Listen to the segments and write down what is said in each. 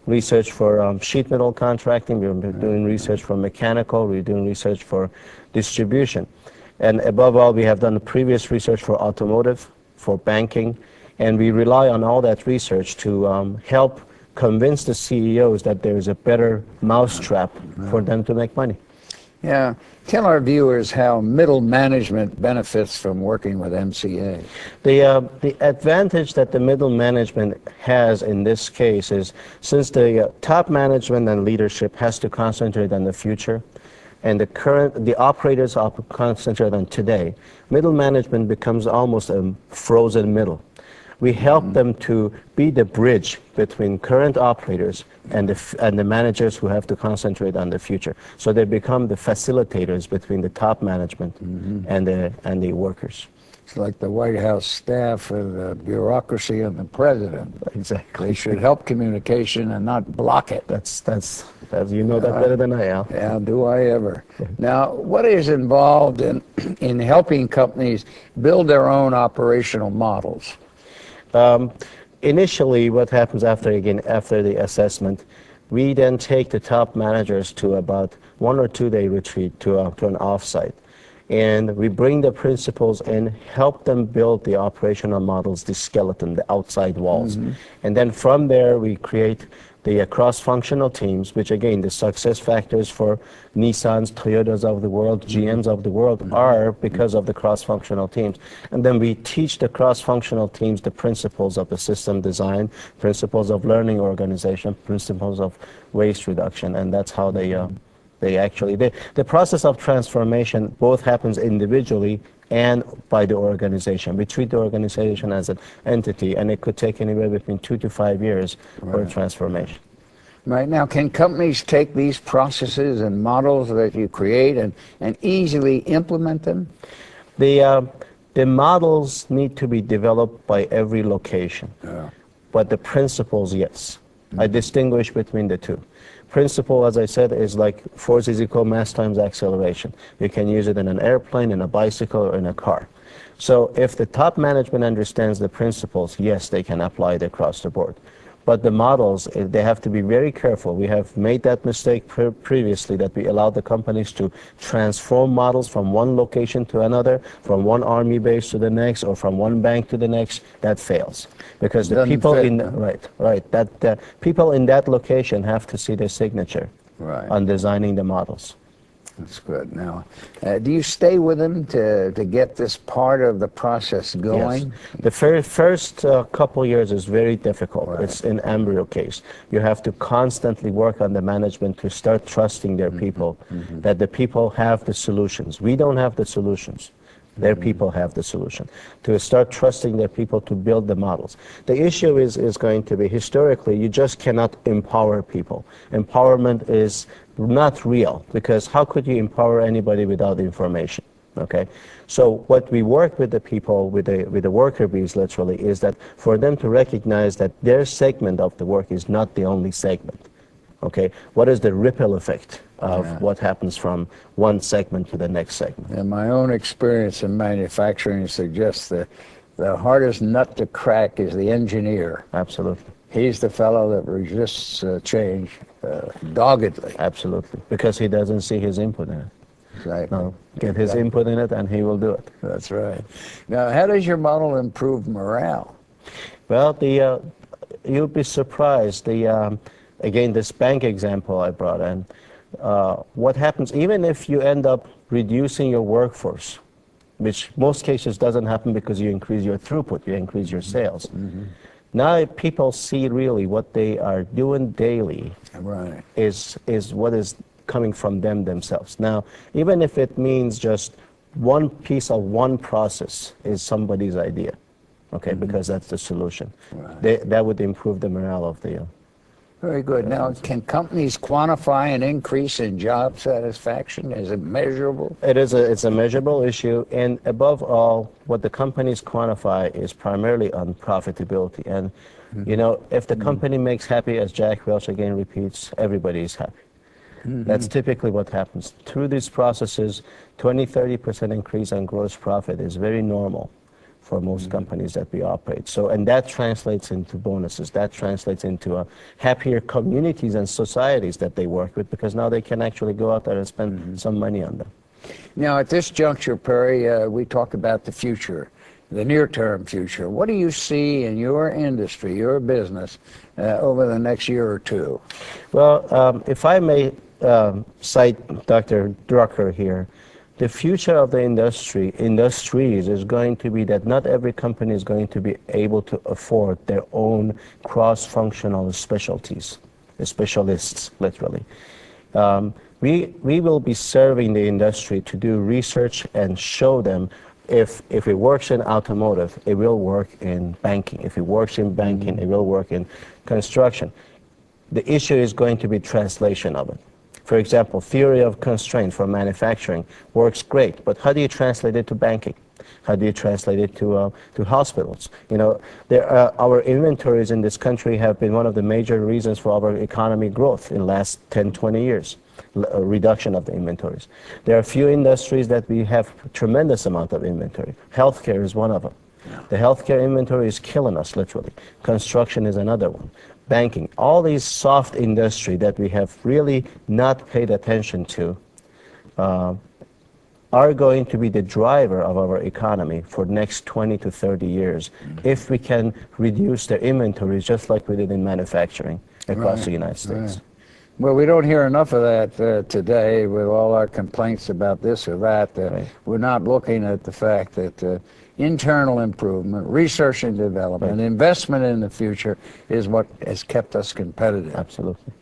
research for sheet metal contracting, we're doing research for mechanical, we're doing research for distribution. And above all, we have done previous research for automotive, for banking, and we rely on all that research to help convince the CEOs that there is a better mousetrap for them to make money. Yeah. Tell our viewers how middle management benefits from working with MCA. The advantage that the middle management has in this case is, since the top management and leadership has to concentrate on the future, and the operators are concentrated on today, middle management becomes almost a frozen middle. We help them to be the bridge between current operators and the managers who have to concentrate on the future. So they become the facilitators between the top management and the workers. It's like the White House staff and the bureaucracy and the president. Exactly. They should help communication and not block it. That's you know that better than I, Al. Yeah, do I ever. Now, what is involved in helping companies build their own operational models? Initially, what happens after the assessment, we then take the top managers to about 1 or 2 day retreat to an offsite. And we bring the principals and help them build the operational models, the skeleton, the outside walls. And then from there, we create the cross-functional teams, which again, the success factors for Nissans, Toyotas of the world, GMs of the world are because of the cross-functional teams. And then we teach the cross-functional teams the principles of the system design, principles of learning organization, principles of waste reduction, and that's how the process of transformation both happens individually and by the organization. We treat the organization as an entity, and it could take anywhere between 2 to 5 years for a transformation. Right. Now, can companies take these processes and models that you create and easily implement them? The models need to be developed by every location, but the principles, yes. I distinguish between the two. Principle, as I said, is like force is equal mass times acceleration. You can use it in an airplane, in a bicycle, or in a car. So if the top management understands the principles, yes, they can apply it across the board. But the models, they have to be very careful. We have made that mistake previously, that we allowed the companies to transform models from one location to another, from one army base to the next, or from one bank to the next. That fails, because the people people in that location have to see their signature on designing the models. That's good. Now, do you stay with them to get this part of the process going? Yes. The first couple years is very difficult. It's an embryo case. You have to constantly work on the management to start trusting their people, that the people have the solutions. We don't have the solutions. Their people have the solution. To start trusting their people to build the models. The issue is going to be, historically, you just cannot empower people. Empowerment is not real, because how could you empower anybody without information? Okay, so what we work with the people, with the worker bees, literally, is that for them to recognize that their segment of the work is not the only segment. Okay, what is the ripple effect of what happens from one segment to the next segment? And my own experience in manufacturing suggests that the hardest nut to crack is the engineer. Absolutely. He's the fellow that resists change doggedly. Absolutely, because he doesn't see his input in it. Exactly. No, get his input in it and he will do it. That's right. Now, how does your model improve morale? Well, you'll be surprised. Again, this bank example I brought in, what happens, even if you end up reducing your workforce, which most cases doesn't happen because you increase your throughput, you increase your sales. Now people see really what they are doing daily is what is coming from themselves. Now, even if it means just one piece of one process is somebody's idea, okay, because that's the solution. That would improve the morale of the Very good. Now, can companies quantify an increase in job satisfaction? Is it measurable? It's a measurable issue, and above all, what the companies quantify is primarily on profitability. And you know, if the company makes happy, as Jack Welch again repeats, everybody is happy. That's typically what happens. Through these processes, 20-30% increase on gross profit is very normal. for most companies that we operate. So, and that translates into bonuses. That translates into happier communities and societies that they work with, because now they can actually go out there and spend some money on them. Now, at this juncture, Perry, we talk about the future, the near-term future. What do you see in your industry, your business, over the next year or two? Well, if I may cite Dr. Drucker here, the future of the industries is going to be that not every company is going to be able to afford their own cross-functional specialties, specialists, literally. We will be serving the industry to do research and show them if it works in automotive, it will work in banking. If it works in banking, it will work in construction. The issue is going to be translation of it. For example, theory of constraint for manufacturing works great, but how do you translate it to banking? How do you translate it to hospitals? You know, our inventories in this country have been one of the major reasons for our economy growth in the last 10, 20 years, a reduction of the inventories. There are a few industries that we have a tremendous amount of inventory. Healthcare is one of them. The healthcare inventory is killing us, literally. Construction is another one. Banking, all these soft industry that we have really not paid attention to are going to be the driver of our economy for the next 20 to 30 years if we can reduce their inventories just like we did in manufacturing across the United States. Right. Well, we don't hear enough of that today with all our complaints about this or that. We're not looking at the fact that internal improvement, research and development, investment in the future is what has kept us competitive. Absolutely.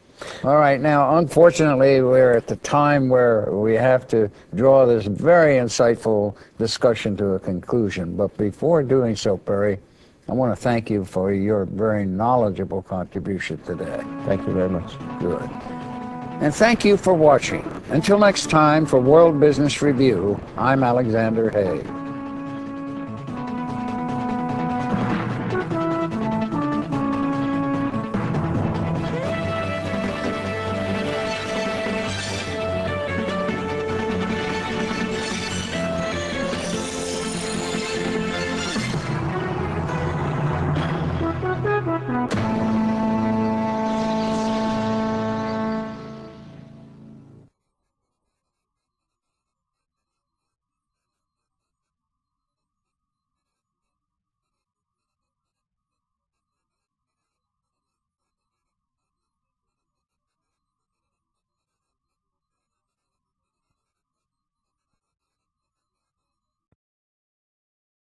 All right, now, unfortunately, we're at the time where we have to draw this very insightful discussion to a conclusion. But before doing so, Perry, I want to thank you for your very knowledgeable contribution today. Thank you very much. Good. And thank you for watching. Until next time, for World Business Review, I'm Alexander Haig.